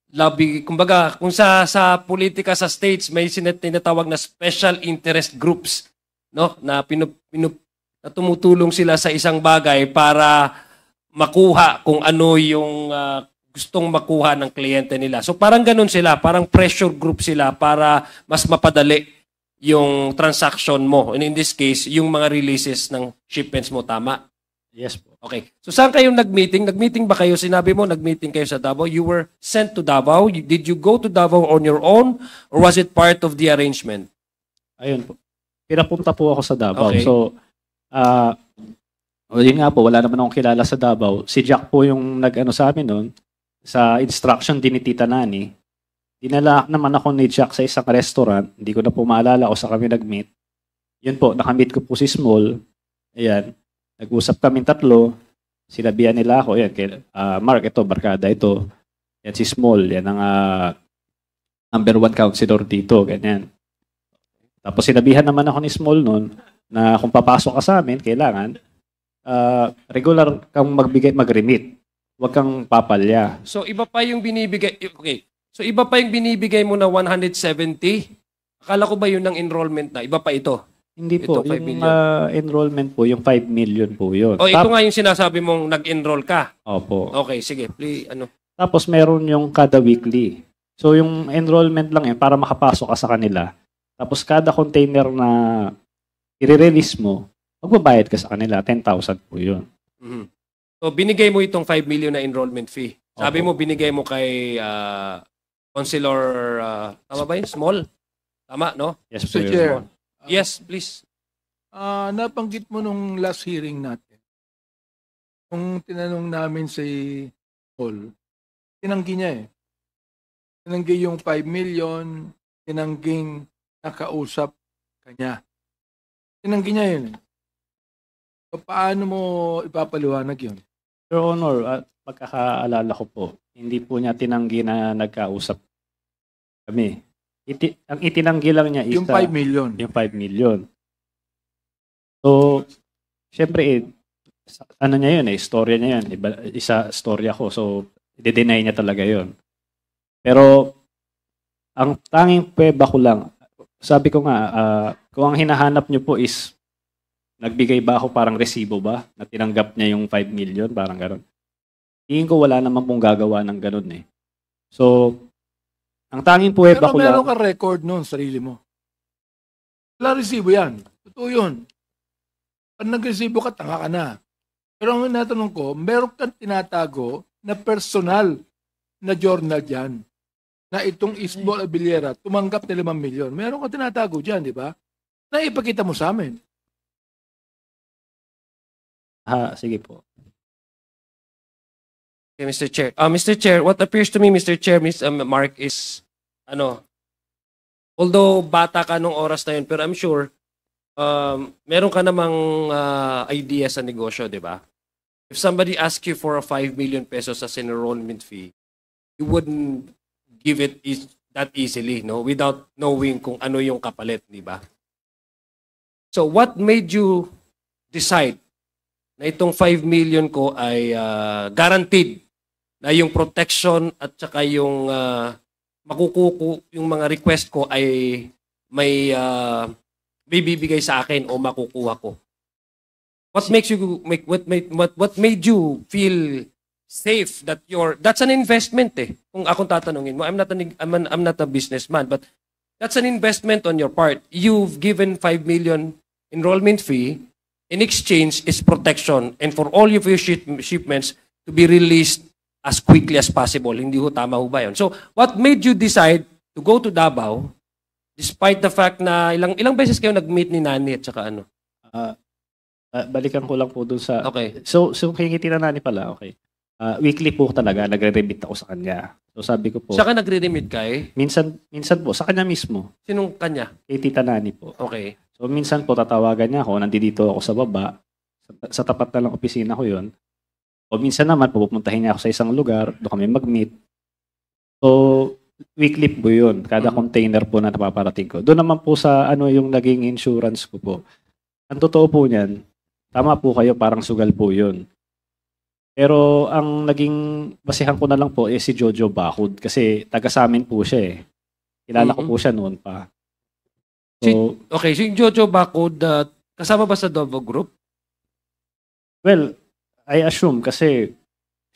lobby, kumbaga kung sa politika sa states may tinatawag na special interest groups, no, na na tumutulong sila sa isang bagay para makuha kung ano yung gustong makuha ng kliyente nila. So parang ganun sila, parang pressure group sila para mas mapadali yung transaction mo. And in this case, yung mga releases ng shipments mo, tama? Yes po. Okay. So saan kayo nag-meeting? Nag-meeting ba kayo? Sinabi mo, nag-meeting kayo sa Davao. You were sent to Davao. Did you go to Davao on your own or was it part of the arrangement? Ayun po. Pinapunta po ako sa Davao. Okay. So, yun nga po, wala naman akong kilala sa Davao. Si Jack po yung nag-ano sa amin noon, sa instruction din ni Tita Nani. Dinala naman ako ni Jack sa isang restaurant. Hindi ko na po maalala kung sa kami nag-meet. Yun po, nakamit ko po si Small. Ayan. Nag-usap kami tatlo. Sinabihan nila ako. Ayan, kay, Mark, ito, barkada ito. Yan si Small. Yan ang number 1 counselor dito. Ganyan. Tapos sinabihan naman ako ni Small noon na kung papasok ka sa amin, kailangan regular kang mag-remit. Huwag kang papalya. So iba pa yung binibigay, okay. So iba pa yung binibigay mo na 170? Akala ko ba yun ng enrollment na? Iba pa ito? Hindi po. Ito, 5 Yung million. enrollment po, yung 5 million po yun. O ito nga yung sinasabi mong nag-enroll ka. Opo. Okay, sige. Please, ano. Tapos meron yung kada weekly. So yung enrollment lang yun para makapasok ka sa kanila. Tapos kada container na i-release mo, magbabayad ka sa kanila. 10,000 po yun. Mhm. So binigay mo itong 5 million na enrollment fee. Sabi Opo. mo binigay mo kay Councilor, tama ba yun? Small? Tama, no? Yes po Mr. yun. Chair, Yes, please. nabanggit mo nung last hearing natin, kung tinanong namin si Paul, tinanggi niya eh. Tinanggi yung 5 million, tinangging nakausap kanya. Tinanggi niya yun. So, paano mo ipapaliwanag yun? Your Honor, pagkakaalala ko po, hindi po niya tinanggi na nagkausap kami. Ang itinanggi lang niya is Yung 5 million. yung 5 million. So, syempre, ano niya yun istorya niya yun. Isa storya ko. So, i-deny niya talaga yun. Pero, ang tanging pweba ko lang, sabi ko nga, kung ang hinahanap niyo po is, nagbigay ba ako parang resibo ba? Na tinanggap niya yung 5 million, parang gano'n. Tingin ko wala naman pong gagawa ng gano'n eh. So, ang tanging pweba Pero ko lang, meron kang record noon, sarili mo. Wala resibo yan. Totoo yun. Pag nag-resibo ka, tanga ka na. Pero ang natanong ko, meron kang tinatago na personal na journal dyan na itong Isbol Abiliera tumanggap na 5 milyon. Meron kang tinatago dyan, di ba? Na ipakita mo sa amin. sige po. Okay, Mr. Chair. Mr. Chair, what appears to me, Mr. Chair, Mark, is, although bata ka nung oras na yun, pero I'm sure, meron ka namang idea sa negosyo, di ba? If somebody asks you for a 5 million pesos as an enrollment fee, you wouldn't give it that easily, no? Without knowing kung ano yung kapalit, di ba? So, what made you decide na itong 5 million ko ay guaranteed na yung protection at saka yung makukuko, yung mga request ko ay may bibigay sa akin o makukuha ko? What makes you what made you feel safe that that's an investment eh. Kung akong tatanungin mo, I'm not a businessman, but that's an investment on your part. You've given 5 million enrollment fee. In exchange is protection and for all of your shipments to be released as quickly as possible. Hindi ho tama ho ba yun? So, what made you decide to go to Davao despite the fact na ilang beses kayo nag-meet ni Nani at saka ano? Balikan ko lang po dun sa... Okay. So kikiti na Nani pala, okay. Weekly po talaga, nagre-remit ako sa kanya. So sabi ko po, Saka nagre-remit ka eh? minsan po, sa kanya mismo, Sinong kanya? kay Tita Nani po. Okay. So minsan po tatawagan niya ako, nandito ako sa baba, sa tapat na lang opisina ko yon. O minsan naman, pupuntahin niya ako sa isang lugar, doon kami mag-meet. So, weekly po yun, kada container po na napaparating ko. Doon naman po sa yung naging insurance ko po. Ang totoo po niyan, tama po kayo, parang sugal po yun. Pero ang naging basihan ko na lang po si Jojo Bacud kasi taga sa amin po siya eh. Kilala ko po siya noon pa. So, Okay, so yung Jojo Bacud, kasama ba sa Dovo Group? well, I assume kasi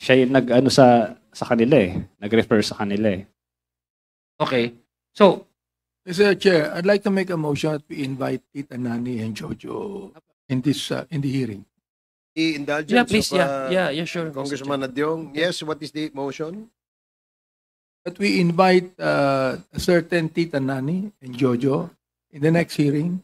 siya yung nag-ano sa kanila eh. Nag-refer sa kanila eh. Okay. So, Mr. Chair, I'd like to make a motion that we invite Tita Nani and Jojo in the hearing. The indulgence yeah, please, of, yeah, sure. Congressman Adyong. Yes, what is the motion? That we invite a certain Tita Nani and Jojo in the next hearing.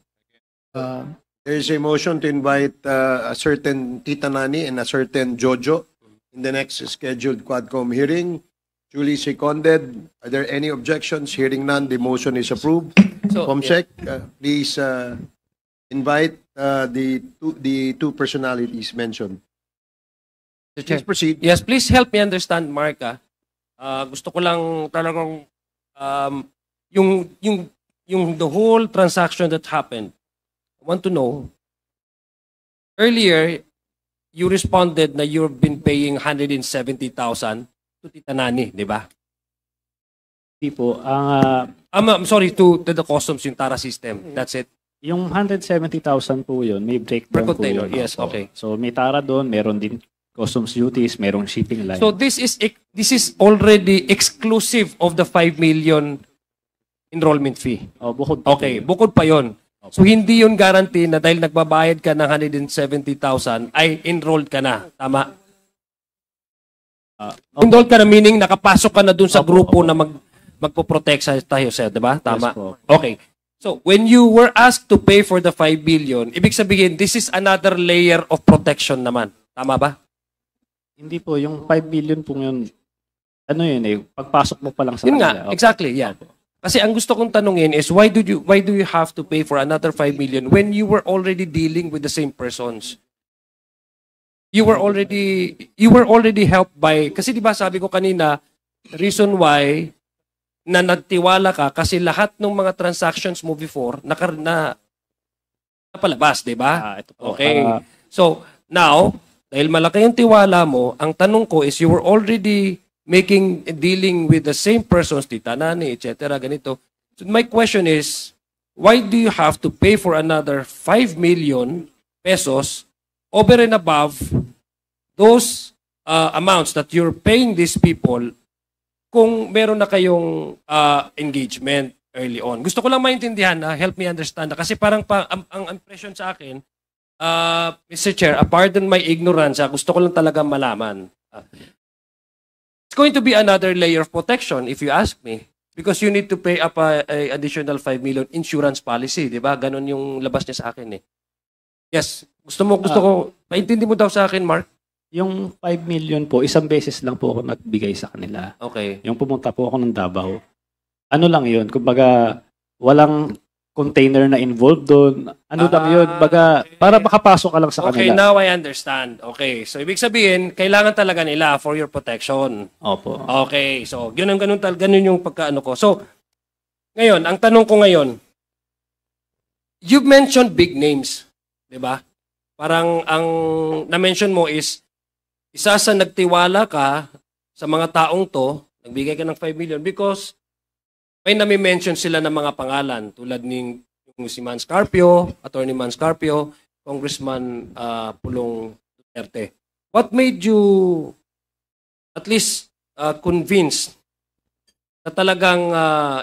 There is a motion to invite a certain Tita Nani and a certain Jojo in the next scheduled Quadcom hearing. Duly seconded. Are there any objections? Hearing none, the motion is approved. So, Comsec, please invite the two personalities mentioned. Mr. Chair. Please proceed. Yes, please help me understand, Mark. Gusto ko lang talagang yung the whole transaction that happened. I want to know, earlier, you responded na you've been paying 170,000 to Tita Nani, di ba? Hindi po. I'm sorry, to the customs, yung Tara system. That's it. Yung 170,000 po yun, may breakdown Per po container, yun. yes, Opo. okay. So may tara doon, meron din customs duties, merong shipping line. So this is already exclusive of the 5 million enrollment fee. Bukod pa Okay, po yun. bukod pa yon. So hindi yun guarantee na dahil nagbabayad ka ng 170,000 ay enrolled ka na. Tama? Enrolled ka na meaning nakapasok ka na dun sa grupo na magpo-protect sa tayo sir, di ba? Tama? Yes po. Okay. So when you were asked to pay for the 5 billion, ibig sabihin this is another layer of protection naman. Tama ba? Hindi po, yung 5 million po yun, ano yun eh, pagpasok mo pa lang sa Yun nga, kanila. exactly, yeah. Kasi ang gusto kong tanungin is why do you have to pay for another 5 million when you were already dealing with the same persons? You were already helped by kasi di ba sabi ko kanina reason why na nagtiwala ka kasi lahat ng mga transactions mo before napalabas, di ba? Ito po. Okay. So, now, dahil malaki yung tiwala mo, ang tanong ko is you were already dealing with the same persons, Tita Nani, etc. ganito. So my question is, why do you have to pay for another 5 million pesos over and above those amounts that you're paying these people kung meron na kayong engagement early on? Gusto ko lang maintindihan, help me understand. Kasi parang ang impression sa akin, Mr. Chair, pardon my ignorance, gusto ko lang talaga malaman. It's going to be another layer of protection if you ask me. Because you need to pay up a additional 5 million insurance policy, di ba? Ganon yung labas niya sa akin eh. Yes. Gusto ko, paintindi mo daw sa akin, Mark? Yung 5 million po, isang beses lang po ako nagbigay sa kanila. Okay. Yung pumunta po ako ng Davao. Ano lang yun? Kumbaga, walang container na involved doon. Ano lang yun? Baga, para makapasok ka lang sa Okay, kanila. now I understand. Okay. So, ibig sabihin, kailangan talaga nila for your protection. Opo. Okay. So, ganun yung pagkaano ko. So, ngayon, ang tanong ko ngayon, you've mentioned big names. Diba? Parang ang na-mention mo is, isa sa nagtiwala ka sa mga taong to, nagbigay ka ng 5 million because may nami-mention sila ng mga pangalan tulad ng si Man Scarpio, Attorney Man Scarpio, Congressman Pulong Duterte. What made you at least convinced na talagang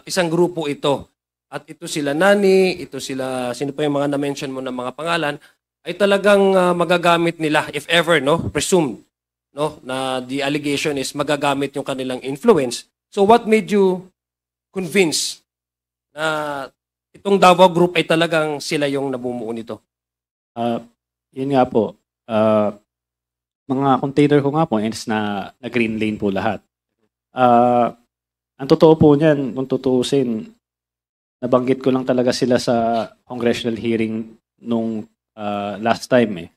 isang grupo ito at ito sila Nani, ito sila, sino pa yung mga na-mention mo na mga pangalan, ay talagang magagamit nila, if ever, no, presumed, no, na the allegation is magagamit yung kanilang influence. So what made you convince na itong Davao Group ay talagang sila yung nabumuo nito? Yun nga po. Mga container ko nga po is na green lane po lahat. Ang totoo po niyan, kung tutuusin, nabanggit ko lang talaga sila sa congressional hearing nung last time eh.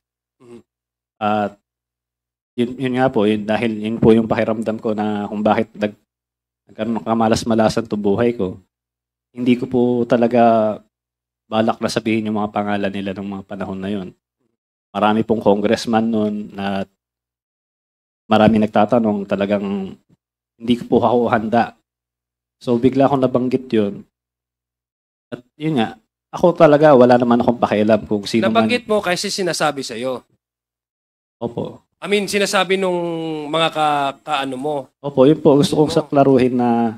At yun nga po, dahil yun po yung pakiramdam ko na kung bakit nagkaroon ng kamalas-malasan to buhay ko. Hindi ko po talaga balak na sabihin yung mga pangalan nila ng mga panahon na yun. Marami pong congressman noon na marami nagtatanong, talagang hindi ko po ako handa. So bigla akong nabanggit yun. At yun nga, ako talaga wala naman akong pakialam kung sino Nabanggit mo kasi sinasabi sa'yo. Opo. I mean, sinasabi nung mga kaano mo. Opo, yun po. Gusto kong saklaruhin na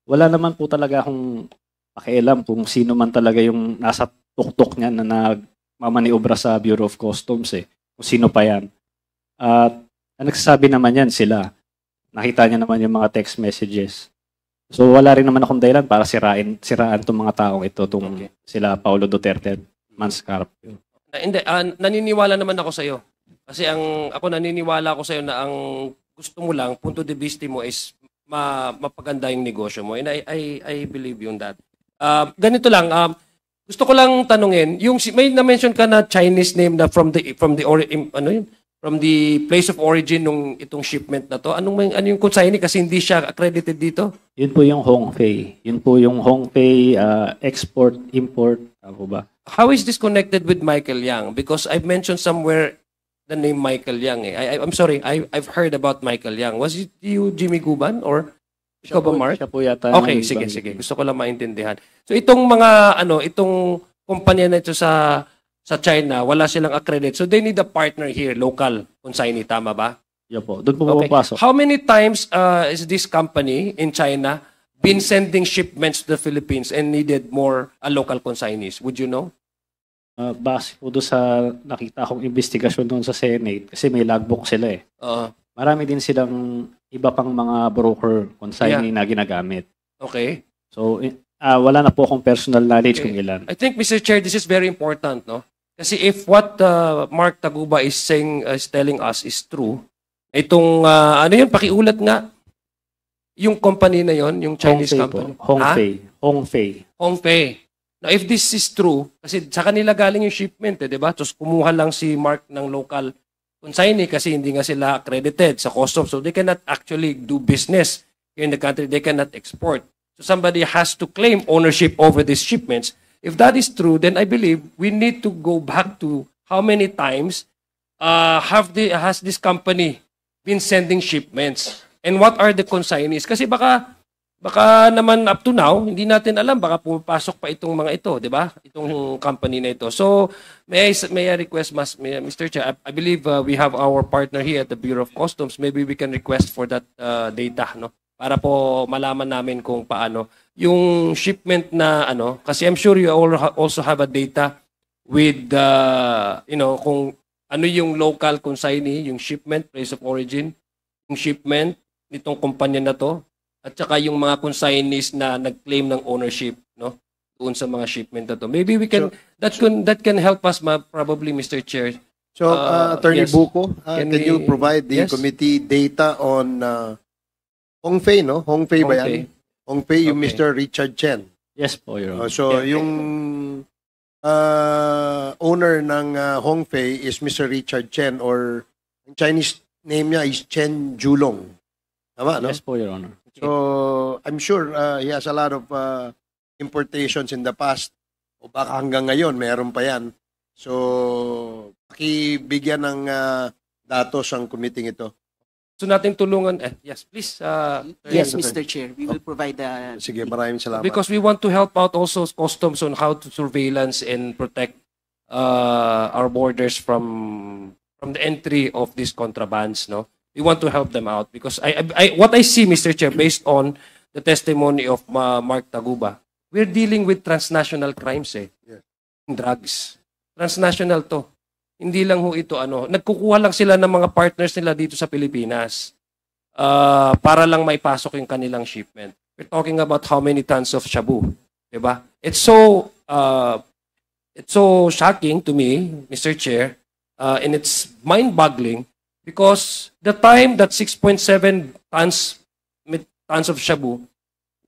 wala naman po talaga akong pakialam kung sino man talaga yung nasa tuktok niya na nagmamaniobra sa Bureau of Customs eh. Kung sino pa yan. At ang nagsasabi naman yan sila. Nakita niya naman yung mga text messages. So wala rin naman akong dahilan para siraan tong mga taong ito, sila Paulo Duterte, Manscarpio. Hindi, naniniwala naman ako sa'yo. Kasi ako naniniwala ako sa'yo na ang gusto mo lang, punto de vista mo is mapaganda yung negosyo mo. And I believe you on that. Ganito lang, gusto ko lang tanungin, may na-mention ka na Chinese name na from the place of origin nung itong shipment na to. Ano yung consignee kasi hindi siya accredited dito? Yun po yung Hongfei. Yun po yung Hongfei export, import. Ako ba? How is this connected with Michael Yang? Because I've mentioned somewhere the name Michael Yang. I'm sorry, I've heard about Michael Yang. Was it you, Jimmy Guban? Or ikaw ba, Mark? Siya po yata. Okay, sige. Gusto ko lang maintindihan. So itong itong kumpanya na ito sa China, wala silang accredit. So they need a partner here, local consignee, tama ba? Yan po. Doon po pumapasok. How many times is this company in China been sending shipments to the Philippines and needed more local consignees? Would you know? Base po doon sa nakita kong investigasyon doon sa Senate, kasi may logbook sila eh. Marami din silang iba pang mga broker consignee na ginagamit. Okay. So, wala na po akong personal knowledge kung ilan. I think, Mr. Chair, this is very important, no? Kasi if what Mark Taguba is telling us is true, itong, pakiulat nga, yung company na yon, yung Chinese company. Hongfei. Now, if this is true, kasi sa kanila galing yung shipment, di ba? Tapos kumuha lang si Mark ng local consignee kasi hindi nga sila accredited sa customs. So they cannot actually do business here in the country. They cannot export. So somebody has to claim ownership over these shipments. If that is true, then I believe we need to go back to how many times has this company been sending shipments? And what are the consignees? Kasi baka naman up to now, hindi natin alam, baka pumapasok pa itong mga ito, di ba? Itong company na ito. So, may I request, Mr. Chair, I believe we have our partner here at the Bureau of Customs. Maybe we can request for that data, no? Para po malaman namin kung paano. Yung shipment na, kasi I'm sure you also have a data with, kung ano yung local consignee, yung shipment, place of origin, yung shipment nitong kumpanya na to, at saka yung mga consignees na nag-claim ng ownership, no, doon sa mga shipment na to. Maybe we can that can help us probably, Mr. Chair. So, Attorney yes. Buko, can you provide the committee data on Hongfei, no? Hongfei ba yan? Hongfei, yung Mr. Richard Chen. Yes po, Your Honor. So, yung owner ng Hongfei is Mr. Richard Chen, or ang Chinese name niya is Chen Julong. Tama, no? Yes po, Your Honor. So, I'm sure he has a lot of importations in the past. O baka hanggang ngayon, meron pa yan. So, pakibigyan ng datos ang committee ito. So nating tulungan. Yes, please. Yes, Mr. Chair. We will provide the... Sige, maraming salamat. Because we want to help out also customs on how to surveillance and protect our borders from the entry of these contrabands, no? We want to help them out because what I see, Mr. Chair, based on the testimony of Mark Taguba, we're dealing with transnational crimes, Yes. Drugs. Transnational to. Hindi lang ho ito nagkukuha lang sila ng mga partners nila dito sa Pilipinas para lang maipasok yung kanilang shipment. We're talking about how many tons of shabu, 'di ba? It's so shocking to me, Mr. Chair, and it's mind-boggling because the time that 6.7 tons of shabu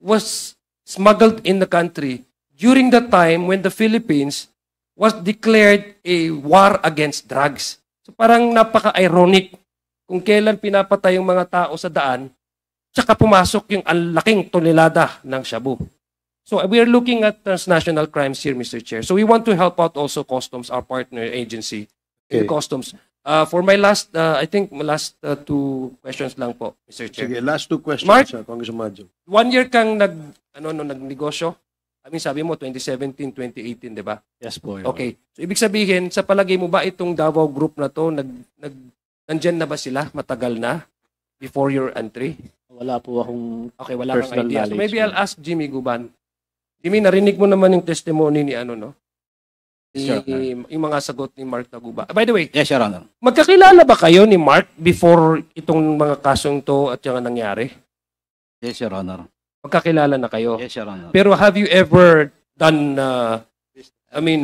was smuggled in the country during the time when the Philippines was declared a war against drugs. So parang napaka-ironic kung kailan pinapatay yung mga tao sa daan, tsaka pumasok yung ang laking tonelada ng shabu. So we are looking at transnational crimes here, Mr. Chair. So we want to help out also Customs, our partner agency, in Okay. Customs. For my last, I think last two questions lang po, Mr. Chair. Sige, last two questions, Mark? Congressman Madjo. 1 year kang nagnegosyo. I mean, sabi mo 2017, 2018, 'di ba? Yes po, Your Honor. Okay. So ibig sabihin, sa palagay mo ba itong Davao Group na to nandyan na ba sila matagal na before your entry? Wala po akong Okay, wala kang personal idea. So knowledge. maybe I'll ask Jimmy Guban. Jimmy, narinig mo naman yung testimony ni no? Yes, Your Yung mga sagot ni Mark Taguba. By the way, Yes, Your Honor. magkakilala ba kayo ni Mark before itong mga kasong to at yung nangyari? Yes, Your Honor. Magkakilala na kayo? Yes, Your Honor. Pero have you ever done,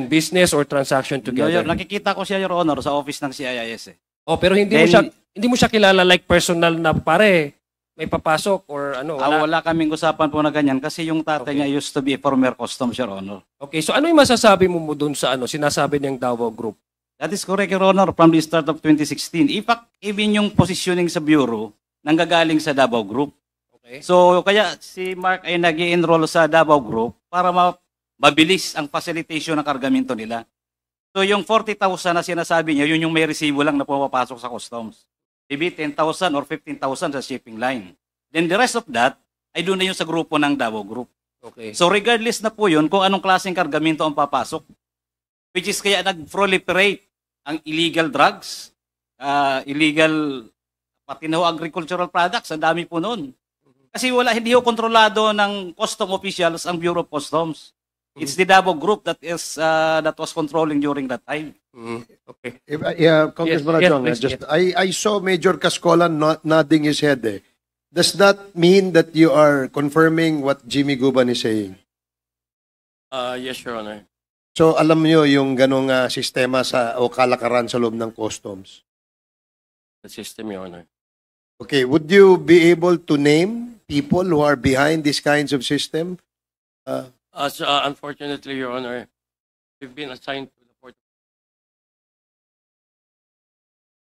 business or transaction together? Nakikita ko siya, Your Honor, sa office ng CIS. Oh, pero hindi mo siya kilala like personal na pare, may papasok or wala. Wala kaming usapan po na ganyan kasi yung tatay Okay. niya used to be a former customs, Your Honor. Okay, so ano yung masasabi mo doon sa sinasabi niyang Davao Group? That is correct, Your Honor, from the start of 2016. In fact, even yung positioning sa Bureau, nanggagaling sa Davao Group. Okay. So, kaya si Mark ay nag-enroll sa Davao Group para mabilis ang facilitation ng kargamento nila. So, yung 40,000 na sinasabi niya, yun yung may resibo lang na pumapasok sa customs. Maybe 10,000 or 15,000 sa shipping line. Then the rest of that, ay doon na yung sa grupo ng Davao Group. Okay. So, regardless na po yun kung anong klaseng kargamento ang papasok, which is kaya nag-proliferate ang illegal drugs, illegal, pati na ho agricultural products, ang dami po noon. Kasi hindi ho kontrolado ng custom officials ang Bureau of Customs. It's the Davao Group that was controlling during that time. Okay. Congressman Yes, Adjong, please, just I saw Major Cascola nodding his head. Does that mean that you are confirming what Jimmy Guban is saying? Yes, Your Honor. So alam niyo yung ganong sistema o kalakaran sa loob ng customs. The system, Your Honor. Okay, would you be able to name people who are behind these kinds of system? Unfortunately, Your Honor, we've been assigned to the Port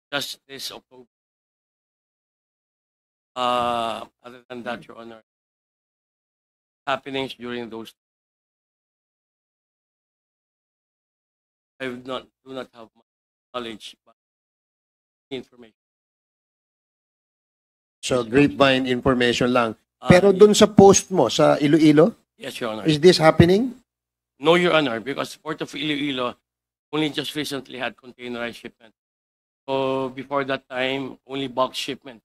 just this October. Other than that, Your Honor, happenings during those, I do not have much knowledge, but information. So grapevine information lang. Uh, Pero dun sa post mo sa Iloilo, Yes, Your Honor. is this happening? No, Your Honor, because Port of Iloilo only just recently had containerized shipment. So before that time, only bulk shipments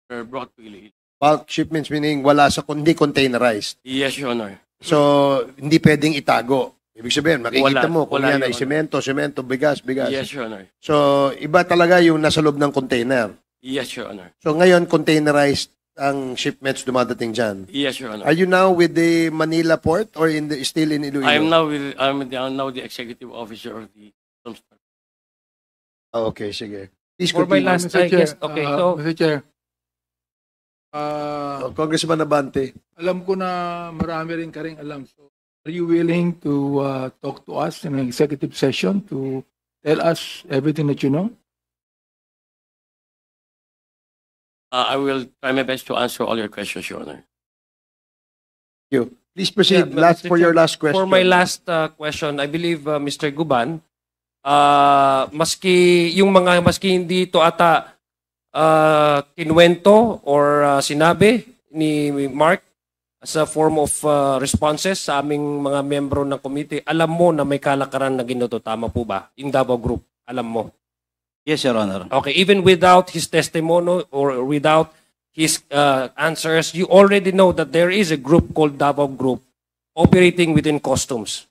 were brought to Iloilo. Bulk shipments meaning wala sa hindi containerized. Yes, Your Honor. So hindi pwedeng itago. Ibig sabihin, makikita Wala. mo kung Wala, yan ay Your semento, bigas. Yes, Your Honor. So iba talaga yung nasa loob ng container. Yes, Your Honor. So ngayon, containerized ang shipments dumadating dyan. Yes, Your Honor. Are you now with the Manila port or still in Iloilo? I'm now the executive officer of the Customs. Okay, sige. Please For my continue. last, Mr. Chair, yes, okay, so, Mr. Chair, Congressman Abante. alam ko na marami rin ka rin alam. So, are you willing to talk to us in an executive session to tell us everything that you know? I will try my best to answer all your questions, Your Honor. Please proceed. Yeah, but Mr. For your Chair, last question. for my last question, I believe Mr. Guban, maski hindi to ata kinwento or sinabi ni Mark, as a form of responses sa aming mga membro ng committee, alam mo na may kalakaran na ginoto. Tama po ba? Yung Davao Group, alam mo. Yes, Your Honor. Okay, even without his testimony or without his answers, you already know that there is a group called Davao Group operating within customs.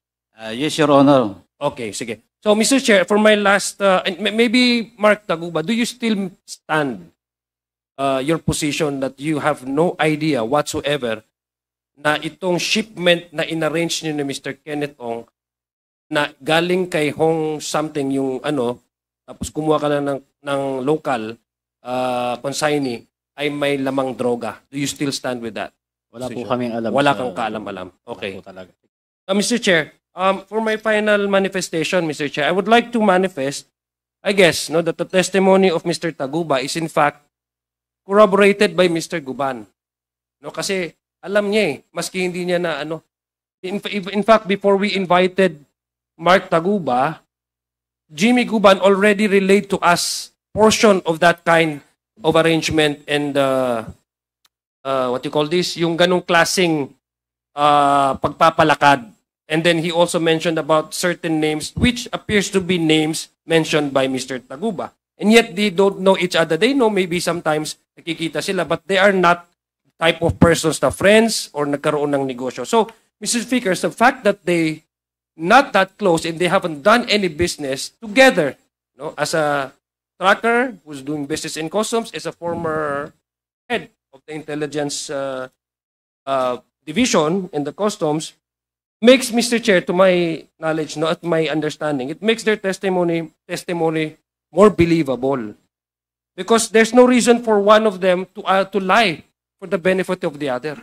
Yes, Your Honor. Okay, sige. So, Mr. Chair, for my last, and maybe Mark Taguba, do you still stand your position that you have no idea whatsoever na itong shipment na inarrange niyo ni Mr. Kenneth Ong na galing kay Hong something yung ano, tapos kumuha ka na ng local consignee ay may lamang droga. Do you still stand with that? Wala po kaming alam. Wala sa- kang kaalam-alam. Okay. Wala po talaga. Mr. Chair, for my final manifestation, Mr. Chair, I would like to manifest, I guess, no, that the testimony of Mr. Taguba is in fact corroborated by Mr. Guban. No, kasi alam niya maski hindi niya na ano. In fact, before we invited Mark Taguba, Jimmy Guban already relayed to us portion of that kind of arrangement and what you call this, yung ganong klaseng pagpapalakad. And then he also mentioned about certain names which appears to be names mentioned by Mr. Taguba. And yet they don't know each other. They know maybe sometimes nakikita sila but they are not type of persons na friends or nagkaroon ng negosyo. So, Mr. Speaker, the fact that they not that close and they haven't done any business together, no, as a tracker who's doing business in customs, as a former head of the intelligence division in the customs, makes, Mr. Chair, to my knowledge, no, at my understanding, it makes their testimony more believable. Because there's no reason for one of them to lie for the benefit of the other.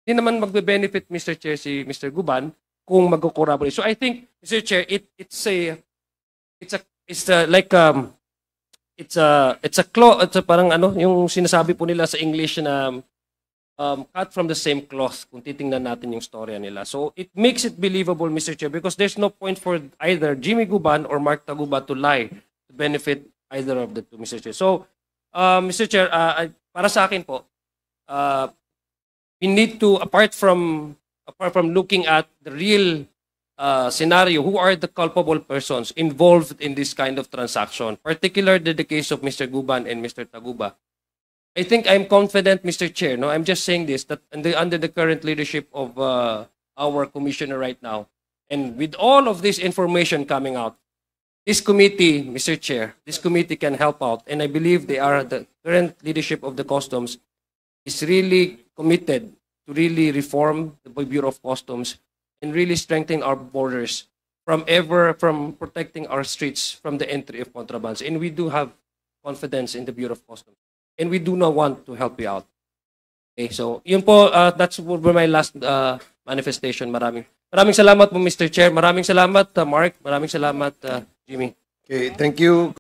Hindi naman magbe-benefit, Mr. Chair, si Mr. Guban kung mag-corroborate. So I think, Mr. Chair, it's a parang ano, yung sinasabi po nila sa English na cut from the same cloth kung titingnan natin yung storya nila. So it makes it believable, Mr. Chair, because there's no point for either Jimmy Guban or Mark Taguba to lie to benefit either of the two, Mr. Chair. So, Mr. Chair, para sa akin po, we need to, apart from looking at the real scenario, who are the culpable persons involved in this kind of transaction, particularly the case of Mr. Guban and Mr. Taguba. I think I'm confident, Mr. Chair, no, I'm just saying this, that under the current leadership of our commissioner right now, and with all of this information coming out, this committee, Mr. Chair, this committee can help out, and I believe the current leadership of the customs is really committed to really reform the Bureau of Customs and really strengthen our borders from protecting our streets from the entry of contrabands. And we do have confidence in the Bureau of Customs. And we do not want to help you out. Okay, so yun po, that's my last manifestation. Maraming salamat po, Mr. Chair. Maraming salamat, Mark. Maraming salamat, Jimmy. Okay, thank you.